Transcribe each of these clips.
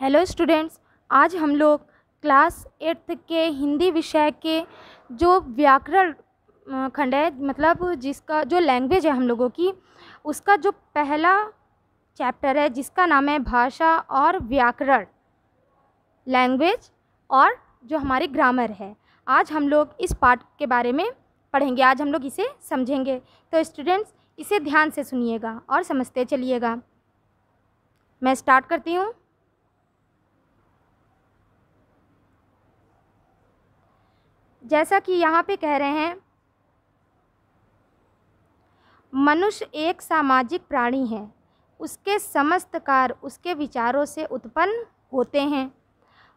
Hello students, आज हम लोग क्लास 8th के हिंदी विषय के जो व्याकरण खंड है, मतलब जिसका जो लैंग्वेज है हम लोगों की, उसका जो पहला चैप्टर है जिसका नाम है भाषा और व्याकरण, लैंग्वेज और जो हमारी ग्रामर है। आज हम लोग इस पार्ट के बारे में पढ़ेंगे, आज हम लोग इसे समझेंगे। तो स्टूडेंट्स, इसे ध्यान से सुनिएगा और समझते चलिएगा। मैं स्टार्ट करती हूँ। जैसा कि यहाँ पे कह रहे हैं, मनुष्य एक सामाजिक प्राणी है। उसके समस्त कार्य उसके विचारों से उत्पन्न होते हैं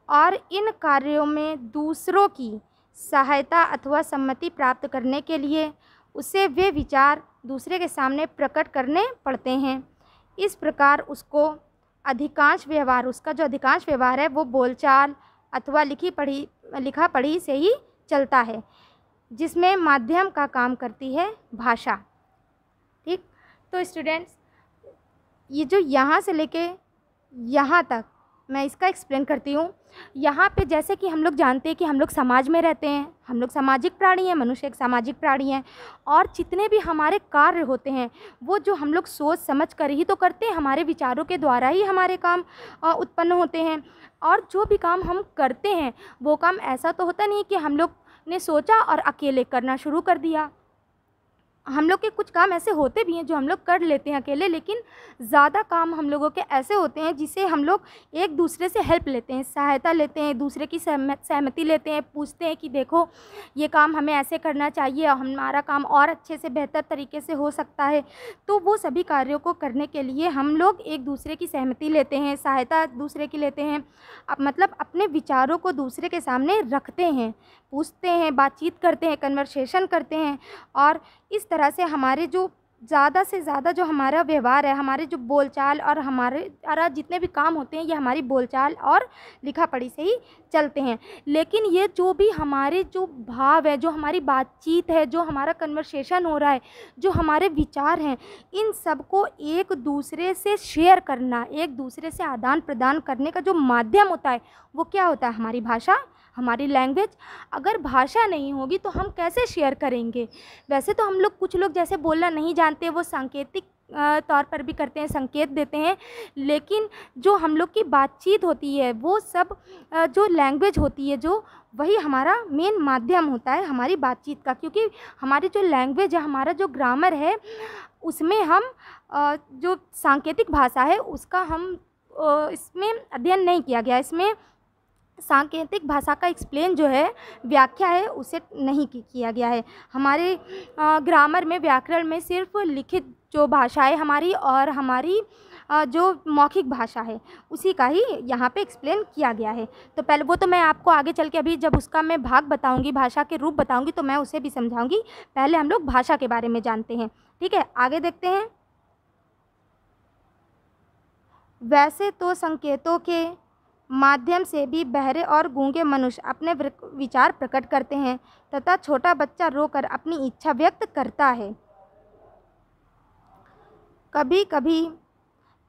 और इन कार्यों में दूसरों की सहायता अथवा सम्मति प्राप्त करने के लिए उसे वे विचार दूसरे के सामने प्रकट करने पड़ते हैं। इस प्रकार उसका जो अधिकांश व्यवहार है वो बोलचाल अथवा लिखा पढ़ी से ही चलता है, जिसमें माध्यम का काम करती है भाषा। ठीक, तो स्टूडेंट्स, ये जो यहाँ से लेके यहाँ तक मैं इसका एक्सप्लेन करती हूँ। यहाँ पे जैसे कि हम लोग जानते हैं कि हम लोग समाज में रहते हैं, हम लोग सामाजिक प्राणी हैं, मनुष्य एक सामाजिक प्राणी है। और जितने भी हमारे कार्य होते हैं वो जो हम लोग सोच समझ कर ही तो करते हैं, हमारे विचारों के द्वारा ही हमारे काम उत्पन्न होते हैं। और जो भी काम हम करते हैं वो काम ऐसा तो होता नहीं कि हम लोग ने सोचा और अकेले करना शुरू कर दिया। हम लोग के कुछ काम ऐसे होते भी हैं जो हम लोग कर लेते हैं अकेले, लेकिन ज़्यादा काम हम लोगों के ऐसे होते हैं जिसे हम लोग एक दूसरे से हेल्प लेते हैं, सहायता लेते हैं, दूसरे की सहमति लेते हैं, पूछते हैं कि देखो ये काम हमें ऐसे करना चाहिए, हमारा काम और अच्छे से बेहतर तरीके से हो सकता है। तो वो सभी कार्यों को करने के लिए हम लोग एक दूसरे की सहमति लेते हैं, सहायता दूसरे की लेते हैं, मतलब अपने विचारों को दूसरे के सामने रखते हैं, पूछते हैं, बातचीत करते हैं, कन्वर्सेशन करते हैं। और इस तरह से हमारे जो ज़्यादा से ज़्यादा जो हमारा व्यवहार है, हमारे जो बोलचाल और हमारे जितने भी काम होते हैं, ये हमारी बोलचाल और लिखा पढ़ी से ही चलते हैं। लेकिन ये जो भी हमारे जो भाव है, जो हमारी बातचीत है, जो हमारा कन्वर्सेशन हो रहा है, जो हमारे विचार हैं, इन सब को एक दूसरे से शेयर करना, एक दूसरे से आदान प्रदान करने का जो माध्यम होता है वो क्या होता है? हमारी भाषा, हमारी लैंग्वेज। अगर भाषा नहीं होगी तो हम कैसे शेयर करेंगे? वैसे तो हम लोग, कुछ लोग जैसे बोलना नहीं जानते, वो सांकेतिक तौर पर भी करते हैं, संकेत देते हैं। लेकिन जो हम लोग की बातचीत होती है वो सब जो लैंग्वेज होती है, जो वही हमारा मेन माध्यम होता है हमारी बातचीत का। क्योंकि हमारी जो लैंग्वेज है, हमारा जो ग्रामर है, उसमें हम जो सांकेतिक भाषा है उसका हम इसमें अध्ययन नहीं किया गया। इसमें सांकेतिक भाषा का एक्सप्लेन जो है, व्याख्या है, उसे नहीं किया गया है। हमारे ग्रामर में, व्याकरण में सिर्फ लिखित जो भाषाएं हमारी और हमारी जो मौखिक भाषा है उसी का ही यहाँ पे एक्सप्लेन किया गया है। तो पहले वो तो मैं आपको आगे चल के, अभी जब उसका मैं भाग बताऊँगी, भाषा के रूप बताऊँगी, तो मैं उसे भी समझाऊँगी। पहले हम लोग भाषा के बारे में जानते हैं। ठीक है, आगे देखते हैं। वैसे तो संकेतों के माध्यम से भी बहरे और गूंगे मनुष्य अपने विचार प्रकट करते हैं तथा छोटा बच्चा रोकर अपनी इच्छा व्यक्त करता है। कभी कभी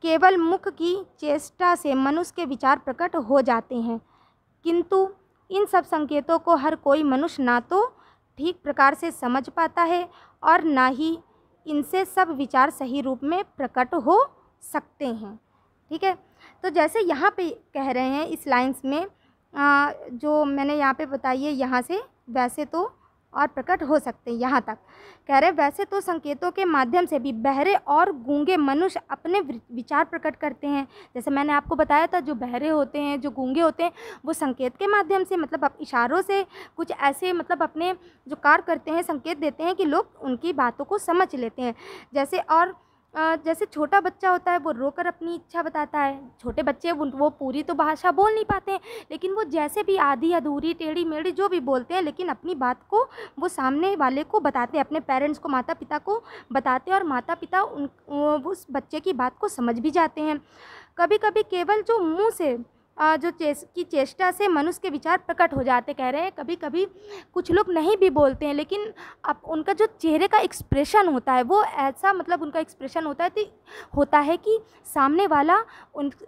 केवल मुख की चेष्टा से मनुष्य के विचार प्रकट हो जाते हैं, किंतु इन सब संकेतों को हर कोई मनुष्य ना तो ठीक प्रकार से समझ पाता है और ना ही इनसे सब विचार सही रूप में प्रकट हो सकते हैं। ठीक है, तो जैसे यहाँ पे कह रहे हैं इस लाइंस में, जो मैंने यहाँ पे बताई है, यहाँ से वैसे तो और प्रकट हो सकते हैं, यहाँ तक कह रहे हैं। वैसे तो संकेतों के माध्यम से भी बहरे और गूंगे मनुष्य अपने विचार प्रकट करते हैं। जैसे मैंने आपको बताया था, जो बहरे होते हैं, जो गूंगे होते हैं, वो संकेत के माध्यम से, मतलब इशारों से कुछ ऐसे, मतलब अपने जो कार्य करते हैं, संकेत देते हैं कि लोग उनकी बातों को समझ लेते हैं। जैसे छोटा बच्चा होता है, वो रोकर अपनी इच्छा बताता है। छोटे बच्चे वो पूरी तो भाषा बोल नहीं पाते हैं, लेकिन वो जैसे भी आधी अधूरी, टेढ़ी मेढ़ी जो भी बोलते हैं, लेकिन अपनी बात को वो सामने वाले को बताते हैं, अपने पेरेंट्स को, माता पिता को बताते हैं, और माता पिता उस बच्चे की बात को समझ भी जाते हैं। कभी कभी केवल जो मुँह से जो की चेष्टा से मनुष्य के विचार प्रकट हो जाते। कह रहे हैं कभी कभी कुछ लोग नहीं भी बोलते हैं, लेकिन अब उनका जो चेहरे का एक्सप्रेशन होता है वो ऐसा, मतलब उनका एक्सप्रेशन होता है कि सामने वाला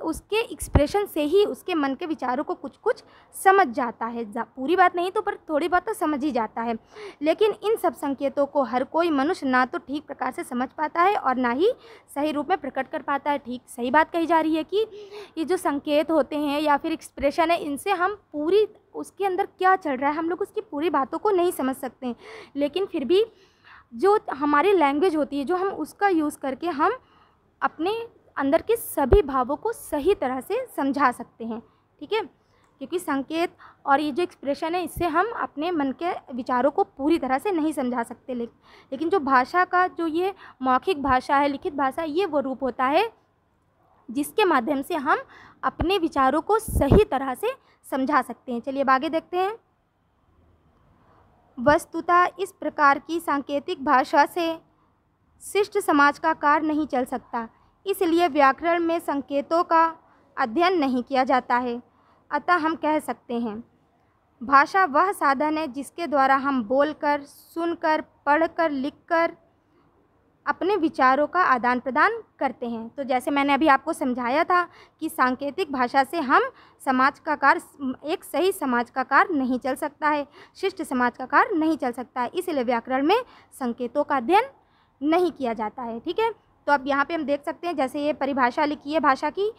उसके एक्सप्रेशन से ही उसके मन के विचारों को कुछ कुछ समझ जाता है। पूरी बात नहीं तो पर थोड़ी बात तो समझ ही जाता है। लेकिन इन सब संकेतों को हर कोई मनुष्य ना तो ठीक प्रकार से समझ पाता है और ना ही सही रूप में प्रकट कर पाता है। ठीक सही बात कही जा रही है कि ये जो संकेत होते हैं या फिर एक्सप्रेशन है, इनसे हम पूरी उसके अंदर क्या चल रहा है हम लोग उसकी पूरी बातों को नहीं समझ सकते हैं। लेकिन फिर भी जो हमारी लैंग्वेज होती है, जो हम उसका यूज़ करके हम अपने अंदर के सभी भावों को सही तरह से समझा सकते हैं। ठीक है, क्योंकि संकेत और ये जो एक्सप्रेशन है इससे हम अपने मन के विचारों को पूरी तरह से नहीं समझा सकते। लेकिन जो भाषा का जो ये मौखिक भाषा है, लिखित भाषा, ये वो रूप होता है जिसके माध्यम से हम अपने विचारों को सही तरह से समझा सकते हैं। चलिए अब आगे देखते हैं। वस्तुतः इस प्रकार की सांकेतिक भाषा से शिष्ट समाज का कार्य नहीं चल सकता, इसलिए व्याकरण में संकेतों का अध्ययन नहीं किया जाता है। अतः हम कह सकते हैं भाषा वह साधन है जिसके द्वारा हम बोलकर, सुनकर, पढ़कर, लिखकर अपने विचारों का आदान प्रदान करते हैं। तो जैसे मैंने अभी आपको समझाया था कि सांकेतिक भाषा से हम समाज का कार्य, एक सही समाज का कार्य नहीं चल सकता है, शिष्ट समाज का कार्य नहीं चल सकता है, इसलिए व्याकरण में संकेतों का अध्ययन नहीं किया जाता है। ठीक है, तो अब यहाँ पे हम देख सकते हैं जैसे ये परिभाषा लिखी है भाषा की।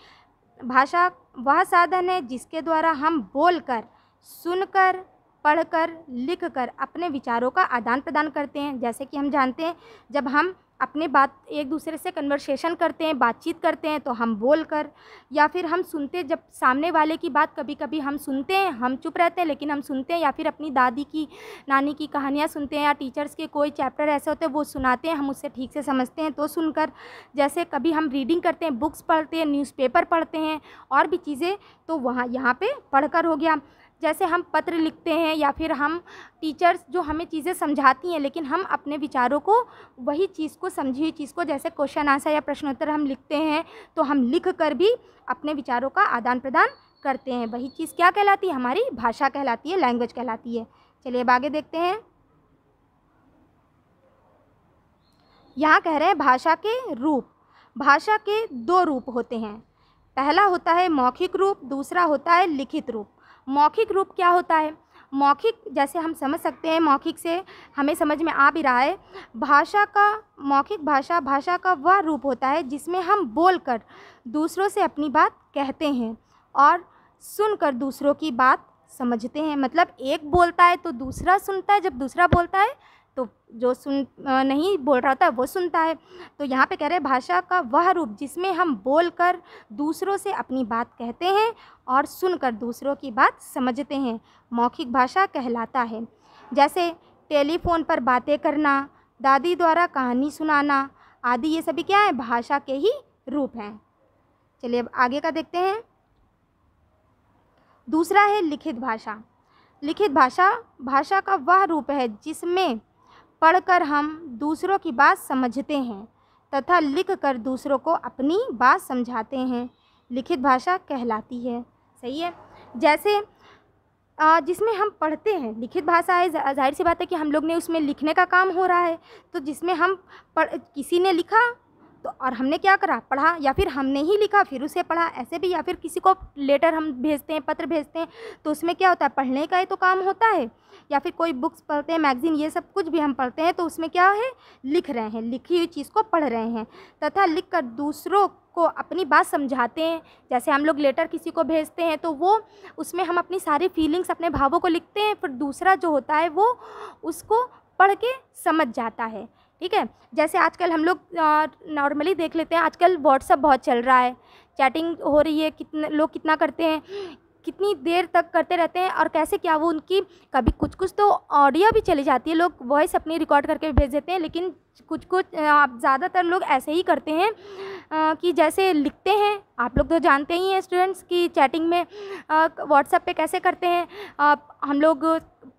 भाषा वह साधन है जिसके द्वारा हम बोलकर, सुनकर, पढ़कर, लिखकर अपने विचारों का आदान प्रदान करते हैं। जैसे कि हम जानते हैं जब हम अपने बात एक दूसरे से कन्वर्सेशन करते हैं, बातचीत करते हैं, तो हम बोलकर, या फिर हम सुनते, जब सामने वाले की बात कभी कभी हम सुनते हैं, हम चुप रहते हैं लेकिन हम सुनते हैं, या फिर अपनी दादी की, नानी की कहानियाँ सुनते हैं, या टीचर्स के कोई चैप्टर ऐसे होते हैं वो सुनाते हैं, हम उससे ठीक से समझते हैं तो सुनकर। जैसे कभी हम रीडिंग करते हैं, बुक्स पढ़ते हैं, न्यूज़पेपर पढ़ते हैं और भी चीज़ें, तो वहाँ यहाँ पे पढ़कर हो गया। जैसे हम पत्र लिखते हैं या फिर हम टीचर्स जो हमें चीज़ें समझाती हैं, लेकिन हम अपने विचारों को, वही चीज़ को, समझी हुई चीज़ को, जैसे क्वेश्चन आंसर या प्रश्नोत्तर हम लिखते हैं तो हम लिख कर भी अपने विचारों का आदान प्रदान करते हैं। वही चीज़ क्या कहलाती है? हमारी भाषा कहलाती है, लैंग्वेज कहलाती है। चलिए अब आगे देखते हैं। यहाँ कह रहे हैं भाषा के रूप। भाषा के दो रूप होते हैं, पहला होता है मौखिक रूप, दूसरा होता है लिखित रूप। मौखिक रूप क्या होता है? मौखिक, जैसे हम समझ सकते हैं, मौखिक से हमें समझ में आ भी रहा है, भाषा का, मौखिक भाषा का वह रूप होता है जिसमें हम बोलकर दूसरों से अपनी बात कहते हैं और सुनकर दूसरों की बात समझते हैं। मतलब एक बोलता है तो दूसरा सुनता है, जब दूसरा बोलता है तो जो नहीं बोल रहा था वो सुनता है। तो यहाँ पे कह रहे हैं भाषा का वह रूप जिसमें हम बोलकर दूसरों से अपनी बात कहते हैं और सुनकर दूसरों की बात समझते हैं, मौखिक भाषा कहलाता है। जैसे टेलीफोन पर बातें करना, दादी द्वारा कहानी सुनाना आदि, ये सभी क्या है? भाषा के ही रूप हैं। चलिए अब आगे का देखते हैं। दूसरा है लिखित भाषा। लिखित भाषा भाषा का वह रूप है जिसमें पढ़कर हम दूसरों की बात समझते हैं तथा लिखकर दूसरों को अपनी बात समझाते हैं, लिखित भाषा कहलाती है। सही है। जैसे जिसमें हम पढ़ते हैं, लिखित भाषा है, जाहिर सी बात है कि हम लोग ने उसमें लिखने का काम हो रहा है, तो जिसमें हम किसी ने लिखा तो और हमने क्या करा? पढ़ा, या फिर हमने ही लिखा फिर उसे पढ़ा, ऐसे भी। या फिर किसी को लेटर हम भेजते हैं, पत्र भेजते हैं, तो उसमें क्या होता है? पढ़ने का ही तो काम होता है। या फिर कोई बुक्स पढ़ते हैं, मैगज़ीन, ये सब कुछ भी हम पढ़ते हैं, तो उसमें क्या है? लिख रहे हैं, लिखी हुई चीज़ को पढ़ रहे हैं तथा लिखकर दूसरों को अपनी बात समझाते हैं। जैसे हम लोग लेटर किसी को भेजते हैं तो वो उसमें हम अपनी सारी फीलिंग्स, अपने भावों को लिखते हैं, फिर दूसरा जो होता है वो उसको पढ़ के समझ जाता है। ठीक है। जैसे आजकल हम लोग नॉर्मली देख लेते हैं, आजकल व्हाट्सअप बहुत चल रहा है, चैटिंग हो रही है, कितने लोग कितना करते हैं, कितनी देर तक करते रहते हैं, और कैसे क्या वो उनकी कभी कुछ तो ऑडियो भी चली जाती है, लोग वॉइस अपनी रिकॉर्ड करके भेज देते हैं, लेकिन कुछ ज़्यादातर लोग ऐसे ही करते हैं कि जैसे लिखते हैं। आप लोग तो जानते ही हैं स्टूडेंट्स की चैटिंग में व्हाट्सएप पे कैसे करते हैं, हम लोग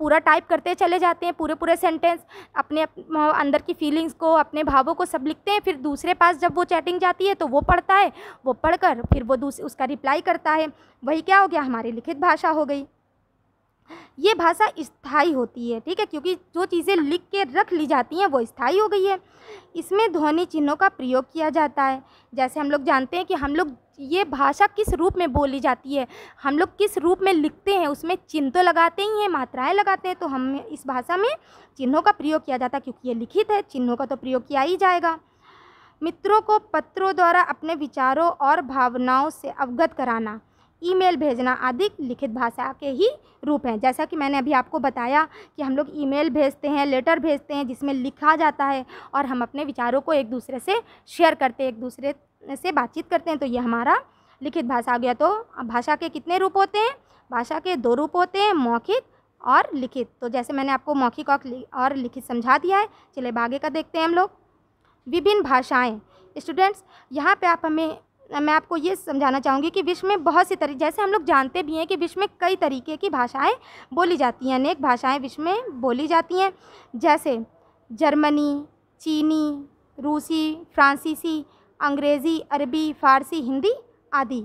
पूरा टाइप करते चले जाते हैं, पूरे पूरे सेंटेंस अपने अंदर की फीलिंग्स को, अपने भावों को सब लिखते हैं। फिर दूसरे पास जब वो चैटिंग जाती है तो वो पढ़ता है, वो पढ़कर फिर वो उसका रिप्लाई करता है। वही क्या हो गया, हमारी लिखित भाषा हो गई। ये भाषा स्थायी होती है, ठीक है, क्योंकि जो चीज़ें लिख के रख ली जाती हैं वो स्थायी हो गई है। इसमें ध्वनि चिन्हों का प्रयोग किया जाता है। जैसे हम लोग जानते हैं कि हम लोग ये भाषा किस रूप में बोली जाती है, हम लोग किस रूप में लिखते हैं, उसमें चिन्ह तो लगाते ही हैं, मात्राएं लगाते हैं। तो हम इस भाषा में चिन्हों का प्रयोग किया जाता है, क्योंकि ये लिखित है, चिन्हों का तो प्रयोग किया ही जाएगा। मित्रों को पत्रों द्वारा अपने विचारों और भावनाओं से अवगत कराना, ईमेल भेजना आदि लिखित भाषा के ही रूप हैं। जैसा कि मैंने अभी आपको बताया कि हम लोग ईमेल भेजते हैं, लेटर भेजते हैं, जिसमें लिखा जाता है और हम अपने विचारों को एक दूसरे से शेयर करते हैं, एक दूसरे से बातचीत करते हैं। तो ये हमारा लिखित भाषा आ गया। तो भाषा के कितने रूप होते हैं? भाषा के 2 रूप होते हैं, मौखिक और लिखित। तो जैसे मैंने आपको मौखिक और लिखित समझा दिया है, चलिए आगे का देखते हैं हम लोग। विभिन्न भाषाएँ। स्टूडेंट्स, यहाँ पर मैं आपको ये समझाना चाहूँगी कि विश्व में बहुत सी तरीके, जैसे हम लोग जानते भी हैं कि विश्व में कई तरीके की भाषाएं बोली जाती हैं, अनेक भाषाएं विश्व में बोली जाती हैं, जैसे जर्मनी, चीनी, रूसी, फ्रांसीसी, अंग्रेज़ी, अरबी, फ़ारसी, हिंदी आदि।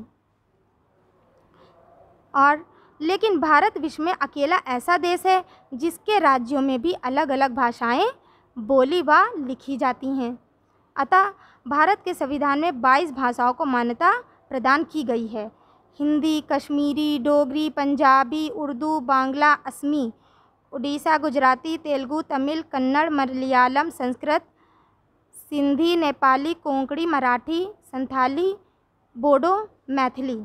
और लेकिन भारत विश्व में अकेला ऐसा देश है जिसके राज्यों में भी अलग अलग भाषाएं बोली व लिखी जाती हैं। अतः भारत के संविधान में 22 भाषाओं को मान्यता प्रदान की गई है। हिंदी, कश्मीरी, डोगरी, पंजाबी, उर्दू, बांग्ला, असमी, उड़ीसा, गुजराती, तेलुगु, तमिल, कन्नड़, मलयालम, संस्कृत, सिंधी, नेपाली, कोंकणी, मराठी, संथाली, बोडो, मैथिली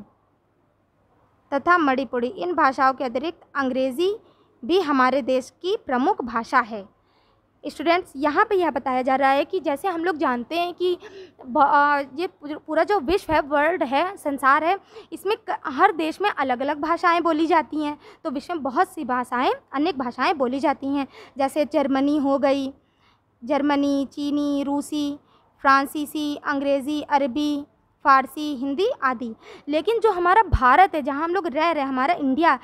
तथा मणिपुरी। इन भाषाओं के अतिरिक्त अंग्रेज़ी भी हमारे देश की प्रमुख भाषा है। स्टूडेंट्स, यहाँ पे यह बताया जा रहा है कि जैसे हम लोग जानते हैं कि ये पूरा जो विश्व है, वर्ल्ड है, संसार है, इसमें हर देश में अलग अलग भाषाएं बोली जाती हैं। तो विश्व में बहुत सी भाषाएं, अनेक भाषाएं बोली जाती हैं। जैसे जर्मनी हो गई, जर्मनी, चीनी, रूसी, फ्रांसीसी, अंग्रेज़ी, अरबी, फ़ारसी, हिंदी आदि। लेकिन जो हमारा भारत है, जहाँ हम लोग रह रहे हैं, हमारा इंडिया,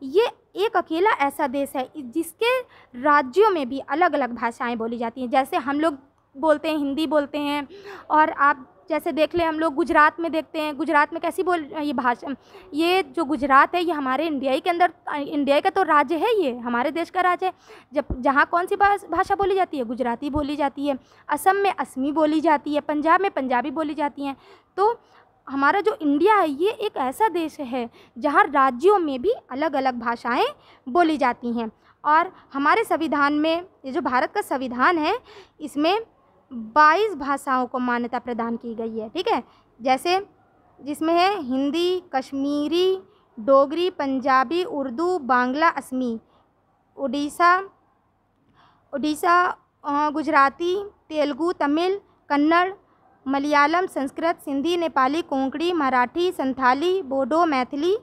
ये एक अकेला ऐसा देश है जिसके राज्यों में भी अलग अलग भाषाएं बोली जाती हैं। जैसे हम लोग बोलते हैं, हिंदी बोलते हैं, और आप जैसे देख लें, हम लोग गुजरात में देखते हैं, गुजरात में कैसी ये भाषा, ये जो गुजरात है ये हमारे इंडिया के अंदर, इंडिया का तो राज्य है, ये हमारे देश का राज्य है। जब जहाँ कौन सी भाषा बोली जाती है? गुजराती बोली जाती है। असम में असमी बोली जाती है, पंजाब में पंजाबी बोली जाती हैं। तो हमारा जो इंडिया है ये एक ऐसा देश है जहाँ राज्यों में भी अलग अलग भाषाएं बोली जाती हैं। और हमारे संविधान में, ये जो भारत का संविधान है, इसमें 22 भाषाओं को मान्यता प्रदान की गई है, ठीक है। जैसे जिसमें है हिंदी, कश्मीरी, डोगरी, पंजाबी, उर्दू, बांग्ला, असमी, उड़ीसा, गुजराती, तेलुगु, तमिल, कन्नड़, मलयालम, संस्कृत, सिंधी, नेपाली, कोंकणी, मराठी, संथाली, बोडो, मैथिली,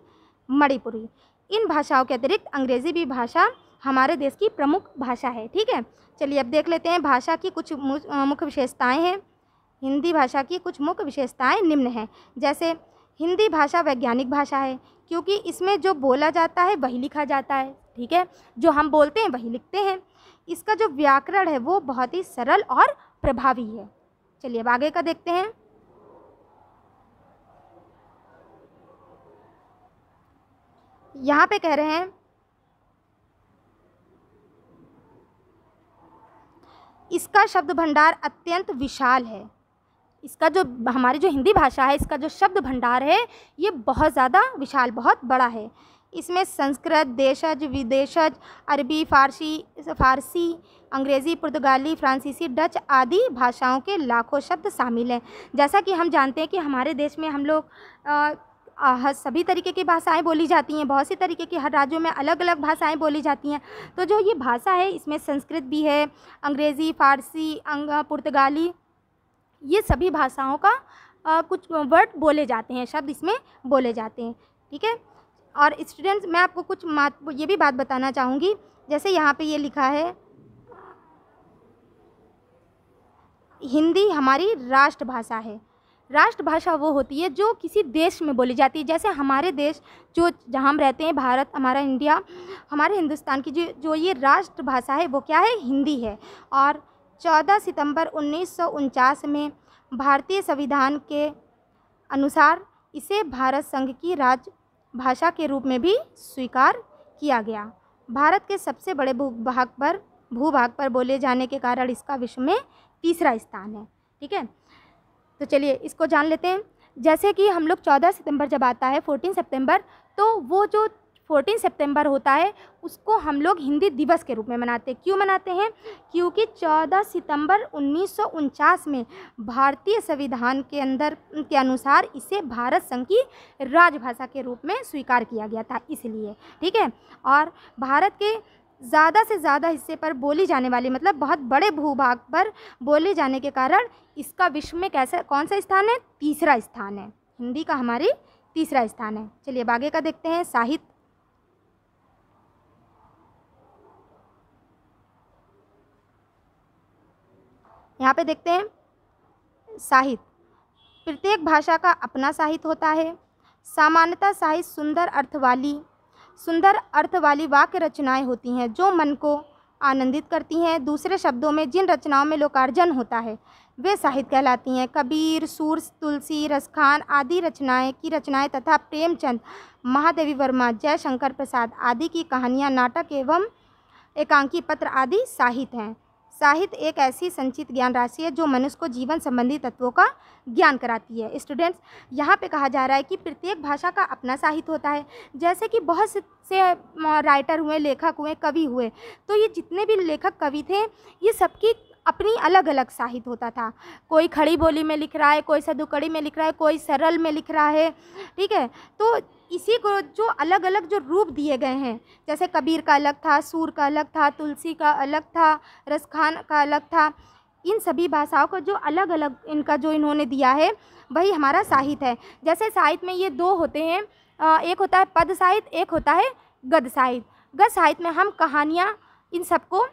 मणिपुरी। इन भाषाओं के अतिरिक्त अंग्रेज़ी भी भाषा हमारे देश की प्रमुख भाषा है, ठीक है। चलिए अब देख लेते हैं भाषा की कुछ मुख्य विशेषताएं हैं। हिंदी भाषा की कुछ मुख्य विशेषताएं निम्न हैं। जैसे हिंदी भाषा वैज्ञानिक भाषा है, क्योंकि इसमें जो बोला जाता है वही लिखा जाता है, ठीक है। जो हम बोलते हैं वही लिखते हैं। इसका जो व्याकरण है वो बहुत ही सरल और प्रभावी है। चलिए अब आगे का देखते हैं। यहाँ पे कह रहे हैं इसका शब्द भंडार अत्यंत विशाल है। इसका जो हमारी जो हिंदी भाषा है, इसका जो शब्द भंडार है ये बहुत ज़्यादा विशाल, बहुत बड़ा है। इसमें संस्कृत, देशज, विदेशज, अरबी, फ़ारसी, अंग्रेज़ी, पुर्तगाली, फ्रांसीसी, डच आदि भाषाओं के लाखों शब्द शामिल हैं। जैसा कि हम जानते हैं कि हमारे देश में हम लोग सभी तरीके की भाषाएं बोली जाती हैं, बहुत सी तरीके की, हर राज्यों में अलग अलग भाषाएं बोली जाती हैं। तो जो ये भाषा है इसमें संस्कृत भी है, अंग्रेज़ी, फ़ारसी, पुर्तगाली, ये सभी भाषाओं का कुछ वर्ड बोले जाते हैं, शब्द इसमें बोले जाते हैं, ठीक है। और स्टूडेंट्स, मैं आपको कुछ ये भी बात बताना चाहूँगी। जैसे यहाँ पे ये लिखा है हिंदी हमारी राष्ट्रभाषा है। राष्ट्रभाषा वो होती है जो किसी देश में बोली जाती है। जैसे हमारे देश जो जहाँ हम रहते हैं, भारत, हमारा इंडिया, हमारे हिंदुस्तान की जो ये राष्ट्रभाषा है वो क्या है, हिंदी है। और 14 सितंबर 1949 में भारतीय संविधान के अनुसार इसे भारत संघ की राजभाषा के रूप में भी स्वीकार किया गया। भारत के सबसे बड़े भूभाग पर बोले जाने के कारण इसका विश्व में तीसरा स्थान है। ठीक है, तो चलिए इसको जान लेते हैं। जैसे कि हम लोग 14 सितंबर जब आता है 14 सितंबर, तो वो जो 14 सितंबर होता है उसको हम लोग हिंदी दिवस के रूप में मनाते हैं। क्यों मनाते हैं? क्योंकि 14 सितंबर 1949 में भारतीय संविधान के अनुसार इसे भारत संघ की राजभाषा के रूप में स्वीकार किया गया था, इसलिए। ठीक है, और भारत के ज़्यादा से ज़्यादा हिस्से पर बोली जाने वाली, मतलब बहुत बड़े भूभाग पर बोले जाने के कारण इसका विश्व में कौन सा स्थान है? तीसरा स्थान है। हिंदी का हमारी तीसरा स्थान है। चलिए अब आगे का देखते हैं, साहित्य। यहाँ पे देखते हैं साहित्य। प्रत्येक भाषा का अपना साहित्य होता है। सामान्यतः साहित्य सुंदर अर्थ वाली वाक्य रचनाएं होती हैं जो मन को आनंदित करती हैं। दूसरे शब्दों में जिन रचनाओं में लोकार्जन होता है वे साहित्य कहलाती हैं। कबीर, सूर, तुलसी, रसखान आदि रचनाएं तथा प्रेमचंद, महादेवी वर्मा, जयशंकर प्रसाद आदि की कहानियाँ, नाटक एवं एकांकी पत्र आदि साहित्य हैं। साहित्य एक ऐसी संचित ज्ञान राशि है जो मनुष्य को जीवन संबंधी तत्वों का ज्ञान कराती है। स्टूडेंट्स, यहाँ पे कहा जा रहा है कि प्रत्येक भाषा का अपना साहित्य होता है। जैसे कि बहुत से राइटर हुए, लेखक हुए, कवि हुए, तो ये जितने भी लेखक कवि थे, ये सबकी अपनी अलग अलग साहित्य होता था। कोई खड़ी बोली में लिख रहा है, कोई सदुकड़ी में लिख रहा है, कोई सरल में लिख रहा है। ठीक है, तो इसी को जो अलग अलग जो रूप दिए गए हैं, जैसे कबीर का अलग था, सूर का अलग था, तुलसी का अलग था, रसखान का अलग था, इन सभी भाषाओं को जो अलग अलग इनका जो इन्होंने दिया है वही हमारा साहित्य है। जैसे साहित्य में ये दो होते हैं, एक होता है पद साहित्य, एक होता है गद्य साहित्य। गद्य साहित्य में हम कहानियाँ इन सबको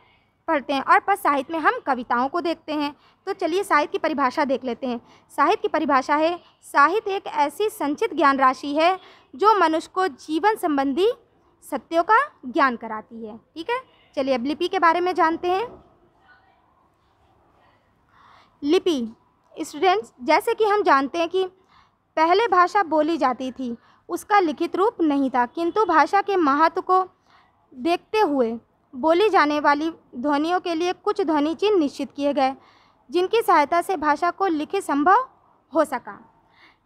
पढ़ते हैं और पद साहित्य में हम कविताओं को देखते हैं। तो चलिए साहित्य की परिभाषा देख लेते हैं। साहित्य की परिभाषा है, साहित्य एक ऐसी संचित ज्ञान राशि है जो मनुष्य को जीवन संबंधी सत्यों का ज्ञान कराती है। ठीक है, चलिए अब लिपि के बारे में जानते हैं। लिपि, स्टूडेंट्स, जैसे कि हम जानते हैं कि पहले भाषा बोली जाती थी, उसका लिखित रूप नहीं था, किंतु भाषा के महत्व को देखते हुए बोली जाने वाली ध्वनियों के लिए कुछ ध्वनि चिन्ह निश्चित किए गए, जिनकी सहायता से भाषा को लिखित संभव हो सका।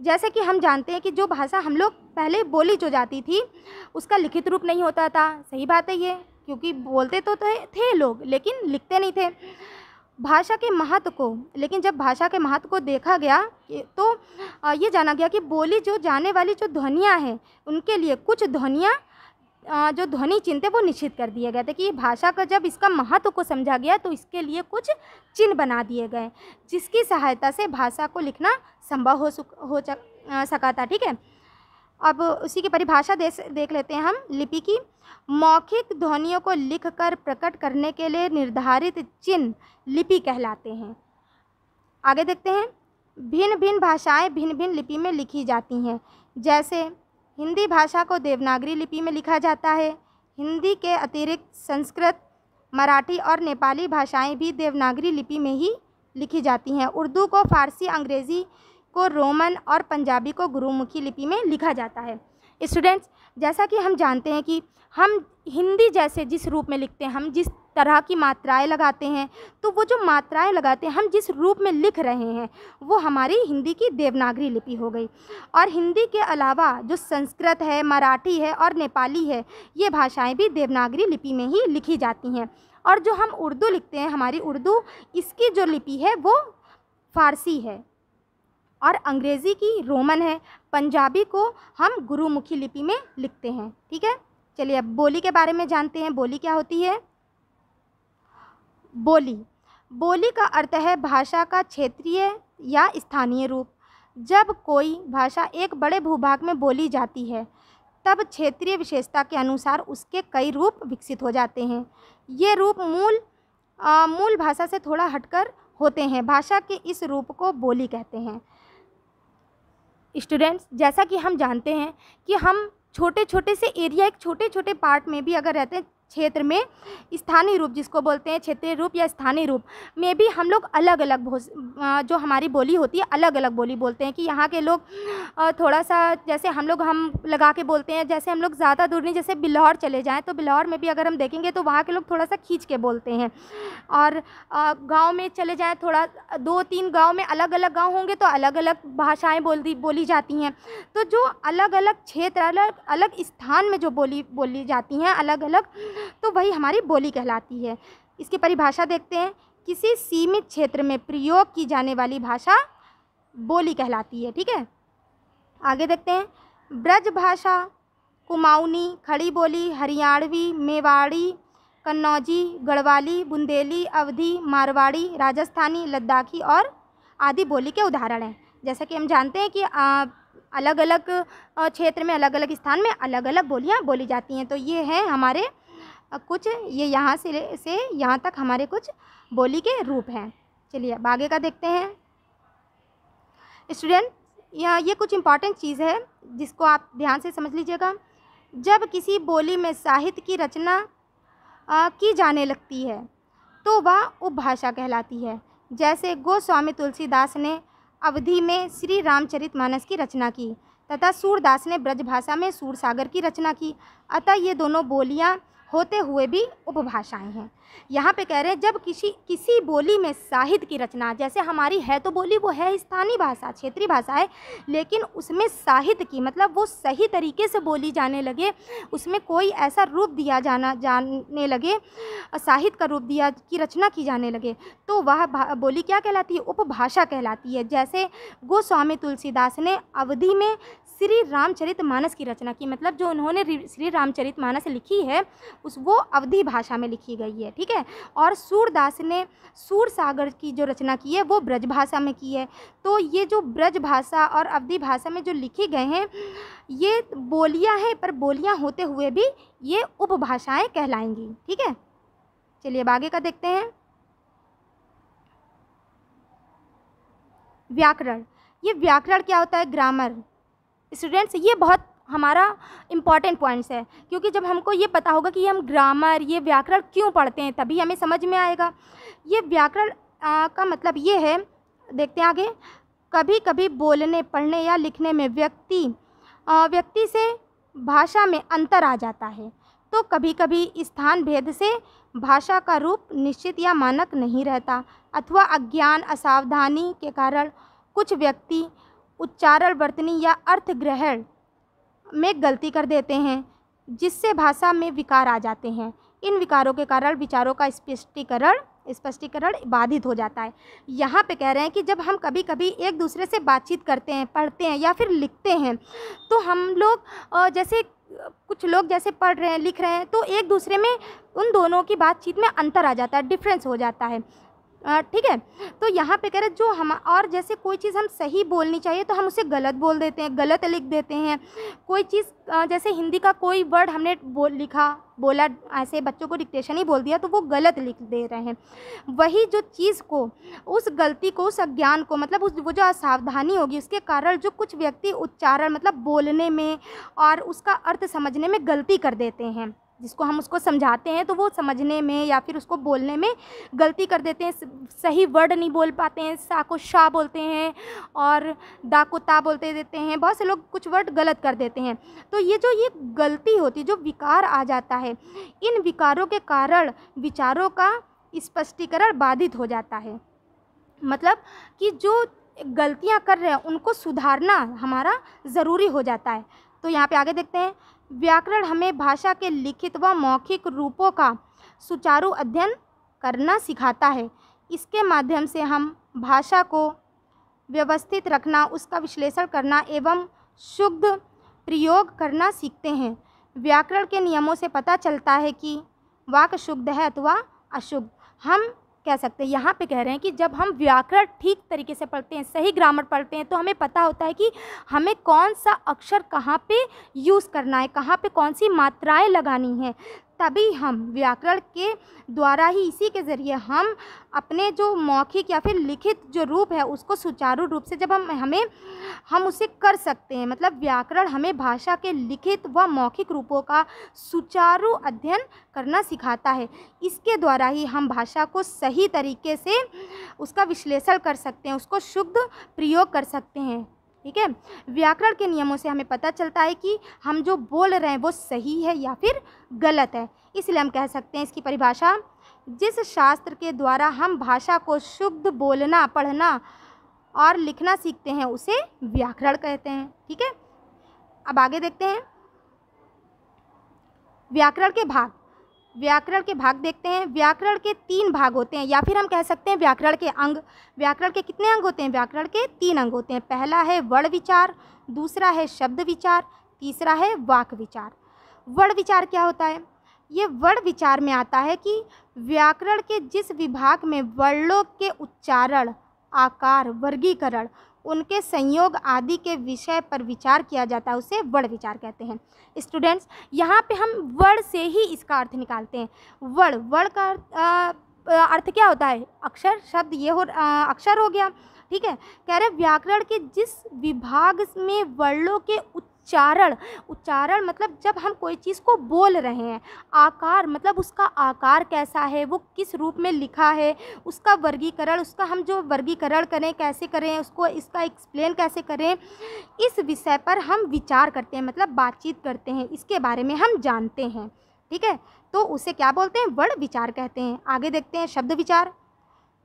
जैसे कि हम जानते हैं कि जो भाषा हम लोग पहले बोली जो जाती थी उसका लिखित रूप नहीं होता था। सही बात है ये, क्योंकि बोलते तो थे लोग, लेकिन लिखते नहीं थे। भाषा के महत्व को, लेकिन जब भाषा के महत्व को देखा गया तो ये जाना गया कि बोली जो जाने वाली जो ध्वनियाँ हैं उनके लिए कुछ ध्वनियाँ, जो ध्वनि चिन्ह थे वो निश्चित कर दिए गए थे कि भाषा का जब इसका महत्व को समझा गया तो इसके लिए कुछ चिन्ह बना दिए गए, जिसकी सहायता से भाषा को लिखना संभव हो सका था। ठीक है, अब उसी की परिभाषा देख लेते हैं हम। लिपि की, मौखिक ध्वनियों को लिखकर प्रकट करने के लिए निर्धारित चिन्ह लिपि कहलाते हैं। आगे देखते हैं, भिन्न भिन्न भाषाएं भिन्न भिन्न लिपि में लिखी जाती हैं। जैसे हिंदी भाषा को देवनागरी लिपि में लिखा जाता है। हिंदी के अतिरिक्त संस्कृत, मराठी और नेपाली भाषाएं भी देवनागरी लिपि में ही लिखी जाती हैं। उर्दू को फारसी, अंग्रेज़ी को रोमन और पंजाबी को गुरुमुखी लिपि में लिखा जाता है। स्टूडेंट्स, जैसा कि हम जानते हैं कि हम हिंदी जैसे जिस रूप में लिखते हैं, हम जिस तरह की मात्राएं लगाते हैं, तो वो जो मात्राएं लगाते हैं, हम जिस रूप में लिख रहे हैं, वो हमारी हिंदी की देवनागरी लिपि हो गई। और हिंदी के अलावा जो संस्कृत है, मराठी है और नेपाली है, ये भाषाएं भी देवनागरी लिपि में ही लिखी जाती हैं। और जो हम उर्दू लिखते हैं, हमारी उर्दू, इसकी जो लिपि है वो फारसी है और अंग्रेज़ी की रोमन है। पंजाबी को हम गुरुमुखी लिपि में लिखते हैं। ठीक है, चलिए अब बोली के बारे में जानते हैं। बोली क्या होती है? बोली का अर्थ है भाषा का क्षेत्रीय या स्थानीय रूप। जब कोई भाषा एक बड़े भूभाग में बोली जाती है तब क्षेत्रीय विशेषता के अनुसार उसके कई रूप विकसित हो जाते हैं। ये रूप मूल भाषा से थोड़ा हटकर होते हैं। भाषा के इस रूप को बोली कहते हैं। स्टूडेंट्स, जैसा कि हम जानते हैं कि हम छोटे छोटे से एरिया, एक छोटे छोटे पार्ट में भी अगर रहते हैं, क्षेत्र में स्थानीय रूप जिसको बोलते हैं, क्षेत्रीय रूप या स्थानीय रूप में भी हम लोग अलग अलग जो हमारी बोली होती है अलग अलग बोली बोलते हैं। कि यहाँ के लोग थोड़ा सा जैसे हम लगा के बोलते हैं, जैसे हम लोग ज़्यादा दूर नहीं, जैसे बिल्हौर चले जाएं तो बिल्हौर में भी अगर हम देखेंगे तो वहाँ के लोग थोड़ा सा खींच के बोलते हैं। और गांव में चले जाएं, थोड़ा 2-3 गांव में अलग अलग गांव होंगे तो अलग अलग भाषाएं बोली जाती हैं। तो जो अलग अलग क्षेत्र, अलग अलग स्थान में जो बोली जाती हैं अलग अलग, तो वही हमारी बोली कहलाती है। इसकी परिभाषा देखते हैं। किसी सीमित क्षेत्र में प्रयोग की जाने वाली भाषा बोली कहलाती है। ठीक है, आगे देखते हैं। ब्रज भाषा कुमाऊनी, खड़ी बोली, हरियाणवी, मेवाड़ी, कन्नौजी, गढ़वाली, बुंदेली, अवधी, मारवाड़ी, राजस्थानी, लद्दाखी और आदि बोली के उदाहरण हैं। जैसा कि हम जानते हैं कि अलग अलग क्षेत्र में, अलग अलग स्थान में अलग अलग बोलियां बोली जाती हैं। तो ये हैं हमारे कुछ, ये यहाँ से यहाँ तक हमारे कुछ बोली के रूप हैं। चलिए अब आगे का देखते हैं। स्टूडेंट, ये कुछ इम्पॉर्टेंट चीज़ है जिसको आप ध्यान से समझ लीजिएगा। जब किसी बोली में साहित्य की रचना की जाने लगती है तो वह उपभाषा कहलाती है। जैसे गोस्वामी तुलसीदास ने अवधी में श्री रामचरितमानस की रचना की तथा सूरदास ने ब्रजभाषा में सूरसागर की रचना की। अतः ये दोनों बोलियां होते हुए भी उपभाषाएं हैं। यहाँ पे कह रहे हैं जब किसी बोली में साहित्य की रचना, जैसे हमारी है तो बोली वो है स्थानीय भाषा, क्षेत्रीय भाषा है, लेकिन उसमें साहित्य की मतलब वो सही तरीके से बोली जाने लगे, उसमें कोई ऐसा रूप दिया जाने लगे, साहित्य का रूप दिया की रचना की जाने लगे, तो वह बोली क्या कहलाती है? उपभाषा कहलाती है। जैसे गोस्वामी तुलसीदास ने अवधी में श्री रामचरितमानस की रचना की, मतलब जो उन्होंने श्री रामचरितमानस लिखी है वो अवधी भाषा में लिखी गई है। ठीक है, और सूरदास ने सूरसागर की जो रचना की है वो ब्रज भाषा में की है। तो ये जो ब्रज भाषा और अवधी भाषा में जो लिखे गए हैं ये बोलियां हैं, पर बोलियां होते हुए भी ये उपभाषाएं कहलाएंगी। ठीक है, चलिए अब आगे का देखते हैं। व्याकरण, ये व्याकरण क्या होता है? ग्रामर। स्टूडेंट्स, ये बहुत हमारा इम्पॉर्टेंट पॉइंट्स है, क्योंकि जब हमको ये पता होगा कि हम ग्रामर, ये व्याकरण क्यों पढ़ते हैं, तभी हमें समझ में आएगा। ये व्याकरण का मतलब ये है, देखते हैं आगे। कभी कभी बोलने, पढ़ने या लिखने में व्यक्ति से भाषा में अंतर आ जाता है, तो कभी कभी स्थान भेद से भाषा का रूप निश्चित या मानक नहीं रहता, अथवा अज्ञान, असावधानी के कारण कुछ व्यक्ति उच्चारण, वर्तनी या अर्थ ग्रहण में गलती कर देते हैं, जिससे भाषा में विकार आ जाते हैं। इन विकारों के कारण विचारों का स्पष्टीकरण बाधित हो जाता है। यहाँ पे कह रहे हैं कि जब हम कभी कभी एक दूसरे से बातचीत करते हैं, पढ़ते हैं या फिर लिखते हैं, तो हम लोग जैसे कुछ लोग जैसे पढ़ रहे हैं, लिख रहे हैं, तो एक दूसरे में उन दोनों की बातचीत में अंतर आ जाता है, डिफरेंस हो जाता है। ठीक है, तो यहाँ पे कह रहे जो हम, और जैसे कोई चीज़ हम सही बोलनी चाहिए तो हम उसे गलत बोल देते हैं, गलत लिख देते हैं। कोई चीज़ जैसे हिंदी का कोई वर्ड हमने बोला ऐसे बच्चों को डिक्टेशन ही बोल दिया तो वो गलत लिख दे रहे हैं। वही जो चीज़ को, उस गलती को, उस अज्ञान को, मतलब वो जो असावधानी होगी उसके कारण जो कुछ व्यक्ति उच्चारण मतलब बोलने में और उसका अर्थ समझने में गलती कर देते हैं, जिसको हम उसको समझाते हैं तो वो समझने में या फिर उसको बोलने में गलती कर देते हैं, सही वर्ड नहीं बोल पाते हैं, सा को शा बोलते हैं और दा को ता बोलते देते हैं, बहुत से लोग कुछ वर्ड गलत कर देते हैं। तो ये गलती होती, जो विकार आ जाता है, इन विकारों के कारण विचारों का स्पष्टीकरण बाधित हो जाता है। मतलब कि जो गलतियाँ कर रहे हैं उनको सुधारना हमारा ज़रूरी हो जाता है। तो यहाँ पे आगे देखते हैं। व्याकरण हमें भाषा के लिखित व मौखिक रूपों का सुचारू अध्ययन करना सिखाता है। इसके माध्यम से हम भाषा को व्यवस्थित रखना, उसका विश्लेषण करना एवं शुद्ध प्रयोग करना सीखते हैं। व्याकरण के नियमों से पता चलता है कि वाक्य शुद्ध है अथवा अशुद्ध। हम कह सकते हैं, यहाँ पे कह रहे हैं कि जब हम व्याकरण ठीक तरीके से पढ़ते हैं, सही ग्रामर पढ़ते हैं, तो हमें पता होता है कि हमें कौन सा अक्षर कहाँ पे यूज़ करना है, कहाँ पे कौन सी मात्राएं लगानी हैं, तभी हम व्याकरण के द्वारा ही, इसी के ज़रिए हम अपने जो मौखिक या फिर लिखित जो रूप है उसको सुचारू रूप से जब हम उसे कर सकते हैं। मतलब व्याकरण हमें भाषा के लिखित व मौखिक रूपों का सुचारू अध्ययन करना सिखाता है। इसके द्वारा ही हम भाषा को सही तरीके से उसका विश्लेषण कर सकते हैं, उसको शुद्ध प्रयोग कर सकते हैं। ठीक है, व्याकरण के नियमों से हमें पता चलता है कि हम जो बोल रहे हैं वो सही है या फिर गलत है। इसलिए हम कह सकते हैं इसकी परिभाषा, जिस शास्त्र के द्वारा हम भाषा को शुद्ध बोलना, पढ़ना और लिखना सीखते हैं उसे व्याकरण कहते हैं। ठीक है, अब आगे देखते हैं व्याकरण के भाग। व्याकरण के भाग देखते हैं। व्याकरण के 3 भाग होते हैं, या फिर हम कह सकते हैं व्याकरण के अंग। व्याकरण के कितने अंग होते हैं? व्याकरण के 3 अंग होते हैं। पहला है वर्ण विचार, दूसरा है शब्द विचार, तीसरा है वाक् विचार। वर्ण विचार क्या होता है? ये वर्ण विचार में आता है कि व्याकरण के जिस विभाग में वर्णों के उच्चारण, आकार, वर्गीकरण, उनके संयोग आदि के विषय पर विचार किया जाता है उसे वर्ण विचार कहते हैं। स्टूडेंट्स, यहाँ पे हम वर्ण से ही इसका अर्थ निकालते हैं। वर्ण का अर्थ क्या होता है? अक्षर, शब्द, ये अक्षर हो गया। ठीक है, कह रहे व्याकरण के जिस विभाग में वर्णों के उच्चारण मतलब जब हम कोई चीज़ को बोल रहे हैं, आकार मतलब उसका आकार कैसा है, वो किस रूप में लिखा है, उसका वर्गीकरण, उसका हम जो वर्गीकरण करें कैसे करें, उसको इसका एक्सप्लेन कैसे करें, इस विषय पर हम विचार करते हैं, मतलब बातचीत करते हैं, इसके बारे में हम जानते हैं। ठीक है, तो उसे क्या बोलते हैं? वर्ण विचार कहते हैं। आगे देखते हैं शब्द विचार।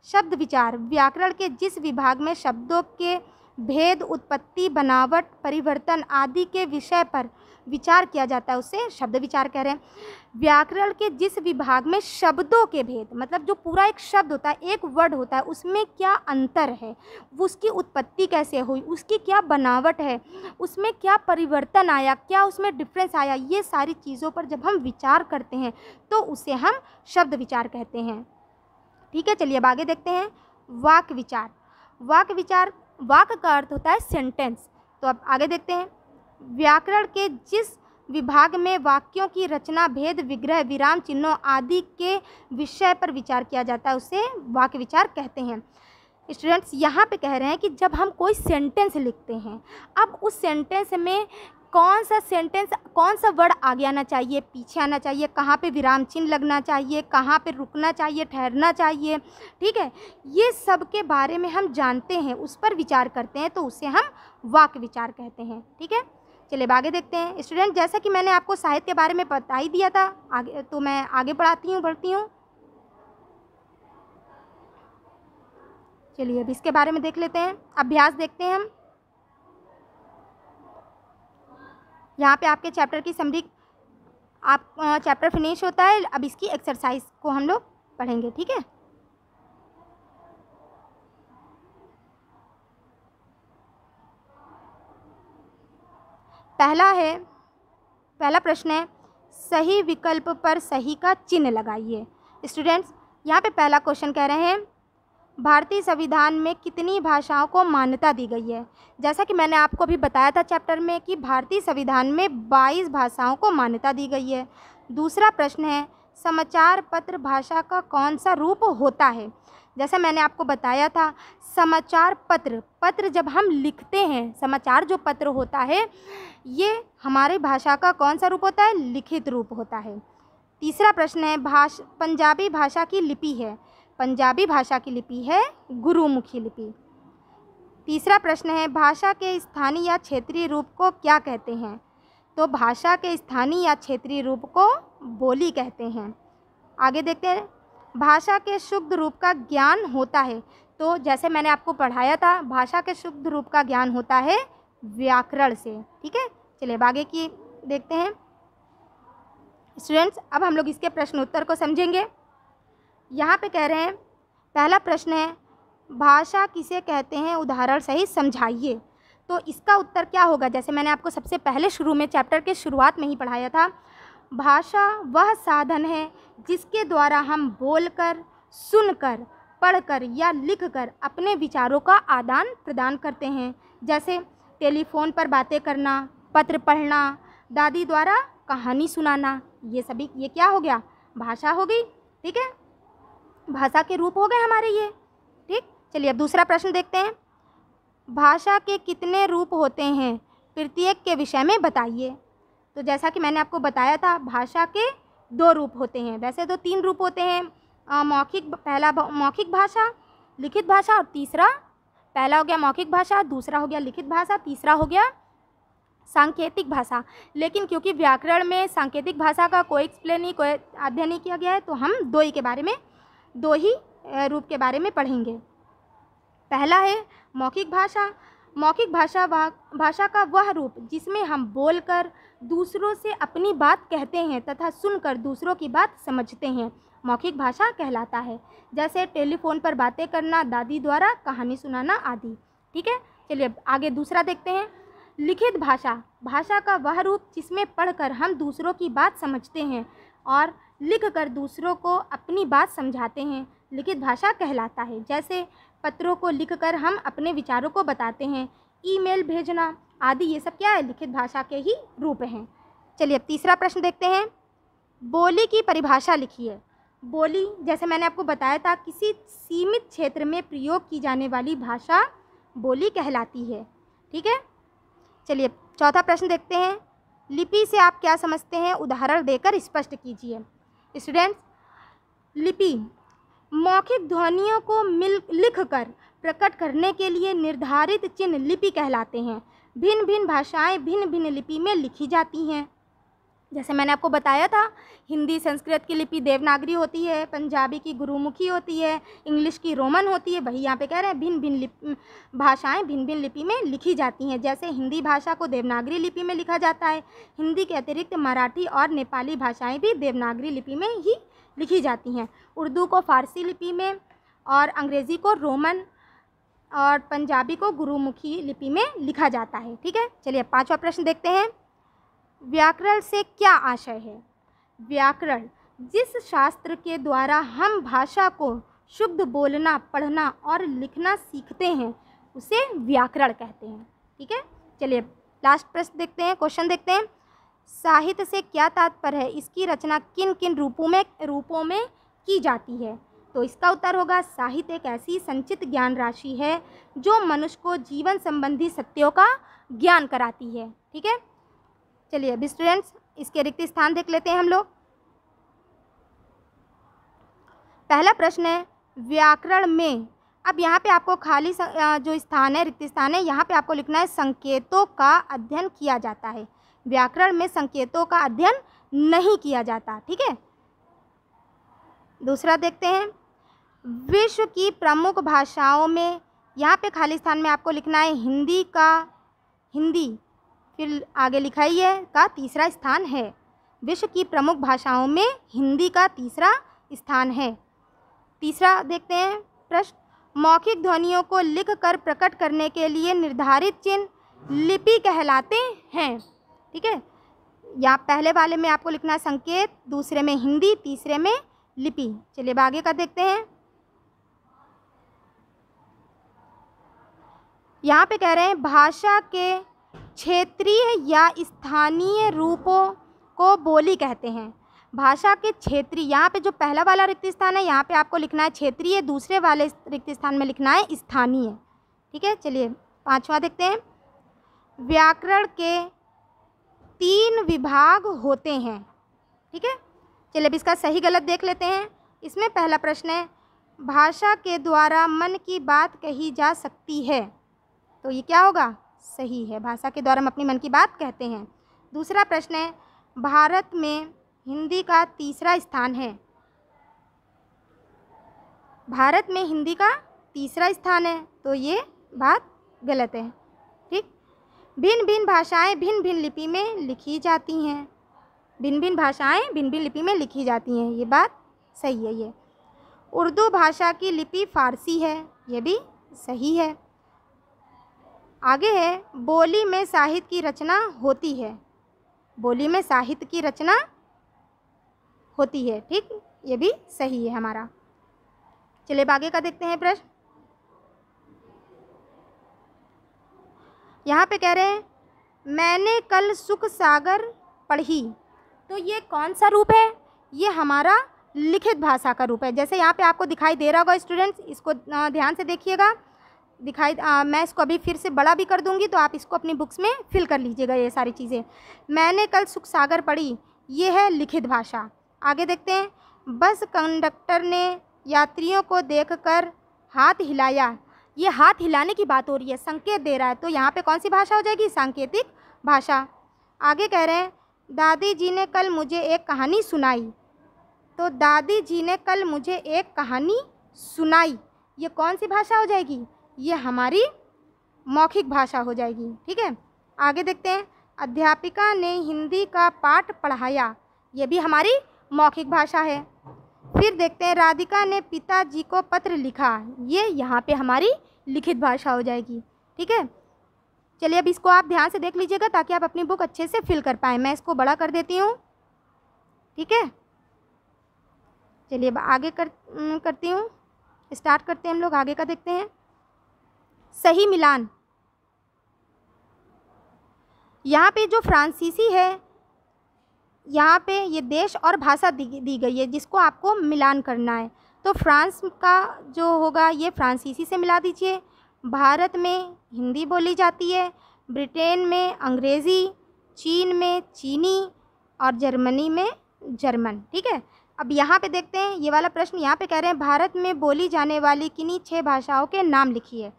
शब्द विचार व्याकरण के जिस विभाग में शब्दों के भेद, उत्पत्ति, बनावट, परिवर्तन आदि के विषय पर विचार किया जाता है उसे शब्द विचार कह रहे हैं। व्याकरण के जिस विभाग में शब्दों के भेद, मतलब जो पूरा एक शब्द होता है, एक वर्ड होता है, उसमें क्या अंतर है, उसकी उत्पत्ति कैसे हुई, उसकी क्या बनावट है, उसमें क्या परिवर्तन आया, क्या उसमें डिफरेंस आया, ये सारी चीज़ों पर जब हम विचार करते हैं तो उसे हम शब्द विचार कहते हैं। ठीक है, चलिए अब आगे देखते हैं वाक् विचार। वाक् विचार, वाक् का अर्थ होता है सेंटेंस। तो अब आगे देखते हैं व्याकरण के जिस विभाग में वाक्यों की रचना, भेद, विग्रह, विराम चिन्हों आदि के विषय पर विचार किया जाता है उसे वाक्य विचार कहते हैं। स्टूडेंट्स, यहाँ पे कह रहे हैं कि जब हम कोई सेंटेंस लिखते हैं, अब उस सेंटेंस में कौन सा वर्ड आगे आना चाहिए, पीछे आना चाहिए, कहाँ पे विराम चिन्ह लगना चाहिए, कहाँ पे रुकना चाहिए, ठहरना चाहिए। ठीक है, ये सब के बारे में हम जानते हैं, उस पर विचार करते हैं, तो उसे हम वाक्य विचार कहते हैं। ठीक है, चलिए आगे देखते हैं। स्टूडेंट, जैसा कि मैंने आपको साहित्य के बारे में बता ही दिया था, आगे तो मैं आगे बढ़ती हूँ। चलिए अब इसके बारे में देख लेते हैं। अभ्यास देखते हैं हम। यहाँ पे आपके चैप्टर की समरी, चैप्टर फिनिश होता है। अब इसकी एक्सरसाइज को हम लोग पढ़ेंगे। ठीक है, पहला प्रश्न है सही विकल्प पर सही का चिन्ह लगाइए। स्टूडेंट्स, यहाँ पे पहला क्वेश्चन कह रहे हैं भारतीय संविधान में कितनी भाषाओं को मान्यता दी गई है। जैसा कि मैंने आपको अभी बताया था चैप्टर में कि भारतीय संविधान में 22 भाषाओं को मान्यता दी गई है। दूसरा प्रश्न है समाचार पत्र भाषा का कौन सा रूप होता है। जैसा मैंने आपको बताया था, समाचार पत्र जब हम लिखते हैं, समाचार जो पत्र होता है ये हमारी भाषा का कौन सा रूप होता है? लिखित रूप होता है। तीसरा प्रश्न है पंजाबी भाषा की लिपि है। पंजाबी भाषा की लिपि है गुरुमुखी लिपि। तीसरा प्रश्न है भाषा के स्थानीय या क्षेत्रीय रूप को क्या कहते हैं। तो भाषा के स्थानीय या क्षेत्रीय रूप को बोली कहते हैं। आगे देखते हैं भाषा के शुद्ध रूप का ज्ञान होता है। तो जैसे मैंने आपको पढ़ाया था, भाषा के शुद्ध रूप का ज्ञान होता है व्याकरण से। ठीक है, चलिए आगे की देखते हैं। स्टूडेंट्स, अब हम लोग इसके प्रश्न उत्तर को समझेंगे। यहाँ पे कह रहे हैं, पहला प्रश्न है भाषा किसे कहते हैं, उदाहरण सहित समझाइए। तो इसका उत्तर क्या होगा? जैसे मैंने आपको सबसे पहले शुरू में चैप्टर के शुरुआत में ही पढ़ाया था, भाषा वह साधन है जिसके द्वारा हम बोलकर, सुनकर, पढ़कर या लिखकर अपने विचारों का आदान प्रदान करते हैं। जैसे टेलीफोन पर बातें करना, पत्र पढ़ना, दादी द्वारा कहानी सुनाना, ये सभी, ये क्या हो गया, भाषा हो गई। ठीक है, भाषा के रूप हो गए हमारे ये। ठीक, चलिए अब दूसरा प्रश्न देखते हैं। भाषा के कितने रूप होते हैं, प्रत्येक के विषय में बताइए। तो जैसा कि मैंने आपको बताया था, भाषा के 2 रूप होते हैं। वैसे तो 3 रूप होते हैं, मौखिक, पहला मौखिक भाषा, लिखित भाषा, और तीसरा, पहला हो गया मौखिक भाषा, दूसरा हो गया लिखित भाषा, तीसरा हो गया सांकेतिक भाषा। लेकिन क्योंकि व्याकरण में सांकेतिक भाषा का कोई एक्सप्लेन नहीं, कोई अध्ययन नहीं किया गया है, तो हम 2 ही के बारे में, 2 ही रूप के बारे में पढ़ेंगे। पहला है मौखिक भाषा। मौखिक भाषा का वह रूप जिसमें हम बोलकर दूसरों से अपनी बात कहते हैं तथा सुनकर दूसरों की बात समझते हैं, मौखिक भाषा कहलाता है। जैसे टेलीफोन पर बातें करना, दादी द्वारा कहानी सुनाना आदि। ठीक है, चलिए आगे दूसरा देखते हैं। लिखित भाषा। भाषा का वह रूप जिसमें पढ़कर हम दूसरों की बात समझते हैं और लिखकर दूसरों को अपनी बात समझाते हैं, लिखित भाषा कहलाता है। जैसे पत्रों को लिखकर हम अपने विचारों को बताते हैं, ईमेल भेजना आदि, ये सब क्या है, लिखित भाषा के ही रूप हैं। चलिए अब तीसरा प्रश्न देखते हैं। बोली की परिभाषा लिखिए। बोली, जैसे मैंने आपको बताया था, किसी सीमित क्षेत्र में प्रयोग की जाने वाली भाषा बोली कहलाती है। ठीक है, चलिए चौथा प्रश्न देखते हैं। लिपि से आप क्या समझते हैं, उदाहरण देकर स्पष्ट कीजिए। स्टूडेंट्स, लिपि मौखिक ध्वनियों को लिखकर प्रकट करने के लिए निर्धारित चिन्ह लिपि कहलाते हैं। भिन्न भिन्न भाषाएं भिन्न भिन्न लिपि में लिखी जाती हैं। जैसे मैंने आपको बताया था, हिंदी संस्कृत की लिपि देवनागरी होती है, पंजाबी की गुरुमुखी होती है, इंग्लिश की रोमन होती है। वही यहाँ पे कह रहे हैं भिन्न भिन्न भाषाएं भिन्न भिन्न लिपि में लिखी जाती हैं। जैसे हिंदी भाषा को देवनागरी लिपि में लिखा जाता है, हिंदी के अतिरिक्त मराठी और नेपाली भाषाएं भी देवनागरी लिपि में ही लिखी जाती हैं। उर्दू को फारसी लिपि में, और अंग्रेज़ी को रोमन, और पंजाबी को गुरुमुखी लिपि में लिखा जाता है। ठीक है, चलिए पांचवा प्रश्न देखते हैं। व्याकरण से क्या आशय है। व्याकरण जिस शास्त्र के द्वारा हम भाषा को शुद्ध बोलना, पढ़ना और लिखना सीखते हैं, उसे व्याकरण कहते हैं। ठीक है, चलिए लास्ट प्रश्न देखते हैं, क्वेश्चन देखते हैं। साहित्य से क्या तात्पर्य है, इसकी रचना किन किन रूपों में की जाती है। तो इसका उत्तर होगा, साहित्य एक ऐसी संचित ज्ञान राशि है जो मनुष्य को जीवन संबंधी सत्यों का ज्ञान कराती है। ठीक है, चलिए अभी स्टूडेंट्स इसके रिक्त स्थान देख लेते हैं हम लोग। पहला प्रश्न है व्याकरण में, अब यहाँ पे आपको खाली जो स्थान है, रिक्त स्थान है, यहाँ पे आपको लिखना है संकेतों का अध्ययन किया जाता है। व्याकरण में संकेतों का अध्ययन नहीं किया जाता। ठीक है, दूसरा देखते हैं। विश्व की प्रमुख भाषाओं में, यहाँ पे खाली स्थान में आपको लिखना है हिंदी, फिर आगे लिखा ही है का तीसरा स्थान है। विश्व की प्रमुख भाषाओं में हिंदी का तीसरा स्थान है। तीसरा देखते हैं प्रश्न। मौखिक ध्वनियों को लिखकर प्रकट करने के लिए निर्धारित चिन्ह लिपि कहलाते हैं। ठीक है, यहाँ पहले वाले में आपको लिखना है संकेत, दूसरे में हिंदी, तीसरे में लिपि। चलिए अब आगे का देखते हैं। यहाँ पे कह रहे हैं भाषा के क्षेत्रीय या स्थानीय रूपों को बोली कहते हैं। भाषा के क्षेत्रीय, यहाँ पे जो पहला वाला रिक्त स्थान है यहाँ पे आपको लिखना है क्षेत्रीय, दूसरे वाले रिक्त स्थान में लिखना है स्थानीय। ठीक है, चलिए पांचवा देखते हैं। व्याकरण के 3 विभाग होते हैं। ठीक है, चलिए अब इसका सही गलत देख लेते हैं। इसमें पहला प्रश्न है भाषा के द्वारा मन की बात कही जा सकती है, तो ये क्या होगा, सही है, भाषा के द्वारा हम अपनी मन की बात कहते हैं। दूसरा प्रश्न है भारत में हिंदी का तीसरा स्थान है। भारत में हिंदी का तीसरा स्थान है, तो ये बात गलत है। ठीक, भिन्न भिन्न भाषाएं भिन्न भिन्न लिपि में लिखी जाती हैं। भिन्न भिन्न भाषाएं भिन्न भिन्न लिपि में लिखी जाती हैं, ये बात सही है। ये उर्दू भाषा की लिपि फारसी है, ये भी सही है। आगे है बोली में साहित्य की रचना होती है। बोली में साहित्य की रचना होती है। ठीक, ये भी सही है हमारा। चलिए आगे का देखते हैं प्रश्न। यहाँ पे कह रहे हैं मैंने कल सुख सागर पढ़ी। तो ये कौन सा रूप है? ये हमारा लिखित भाषा का रूप है। जैसे यहाँ पे आपको दिखाई दे रहा होगा स्टूडेंट्स, इसको ध्यान से देखिएगा। मैं इसको अभी फिर से बड़ा भी कर दूँगी, तो आप इसको अपनी बुक्स में फिल कर लीजिएगा ये सारी चीज़ें। मैंने कल सुख सागर पढ़ी, ये है लिखित भाषा। आगे देखते हैं। बस कंडक्टर ने यात्रियों को देखकर हाथ हिलाया। ये हाथ हिलाने की बात हो रही है, संकेत दे रहा है, तो यहाँ पे कौन सी भाषा हो जाएगी? सांकेतिक भाषा। आगे कह रहे हैं दादी जी ने कल मुझे एक कहानी सुनाई। तो दादी जी ने कल मुझे एक कहानी सुनाई, ये कौन सी भाषा हो जाएगी? ये हमारी मौखिक भाषा हो जाएगी। ठीक है, आगे देखते हैं। अध्यापिका ने हिंदी का पाठ पढ़ाया, ये भी हमारी मौखिक भाषा है। फिर देखते हैं राधिका ने पिताजी को पत्र लिखा, ये यहाँ पे हमारी लिखित भाषा हो जाएगी। ठीक है, चलिए अब इसको आप ध्यान से देख लीजिएगा ताकि आप अपनी बुक अच्छे से फिल कर पाएँ। मैं इसको बड़ा कर देती हूँ। ठीक है, चलिए अब आगे करती हूँ, स्टार्ट करते हैं हम लोग। आगे का देखते हैं। सही मिलान। यहाँ पे जो फ्रांसीसी है, यहाँ पे ये देश और भाषा दी गई है जिसको आपको मिलान करना है। तो फ्रांस का जो होगा ये फ्रांसीसी से मिला दीजिए। भारत में हिंदी बोली जाती है, ब्रिटेन में अंग्रेज़ी, चीन में चीनी और जर्मनी में जर्मन। ठीक है, अब यहाँ पे देखते हैं ये वाला प्रश्न। यहाँ पे कह रहे हैं भारत में बोली जाने वाली किन्हीं 6 भाषाओं के नाम लिखिए।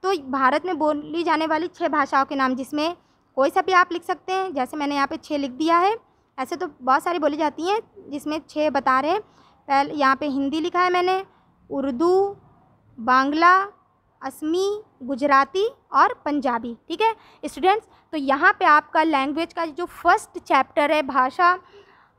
तो भारत में बोली जाने वाली 6 भाषाओं के नाम, जिसमें कोई सा भी आप लिख सकते हैं। जैसे मैंने यहाँ पे 6 लिख दिया है, ऐसे तो बहुत सारी बोली जाती हैं जिसमें 6 बता रहे हैं। पहले यहाँ पे हिंदी लिखा है मैंने, उर्दू, बांग्ला, असमी, गुजराती और पंजाबी। ठीक है स्टूडेंट्स, तो यहाँ पे आपका लैंग्वेज का जो फर्स्ट चैप्टर है भाषा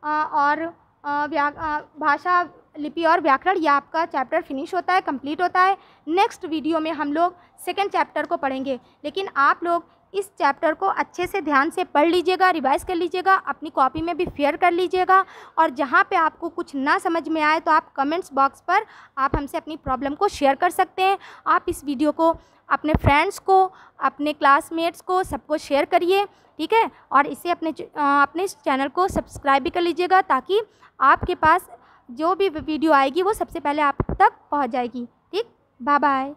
और भाषा, लिपि और व्याकरण, ये आपका चैप्टर फिनिश होता है, कंप्लीट होता है। नेक्स्ट वीडियो में हम लोग सेकंड चैप्टर को पढ़ेंगे, लेकिन आप लोग इस चैप्टर को अच्छे से ध्यान से पढ़ लीजिएगा, रिवाइज़ कर लीजिएगा, अपनी कॉपी में भी शेयर कर लीजिएगा। और जहाँ पे आपको कुछ ना समझ में आए तो आप कमेंट्स बॉक्स पर आप हमसे अपनी प्रॉब्लम को शेयर कर सकते हैं। आप इस वीडियो को अपने फ्रेंड्स को, अपने क्लासमेट्स को, सबको शेयर करिए। ठीक है, और इसे अपने इस चैनल को सब्सक्राइब भी कर लीजिएगा ताकि आपके पास जो भी वीडियो आएगी वो सबसे पहले आप तक पहुँच जाएगी। ठीक, बाय बाय।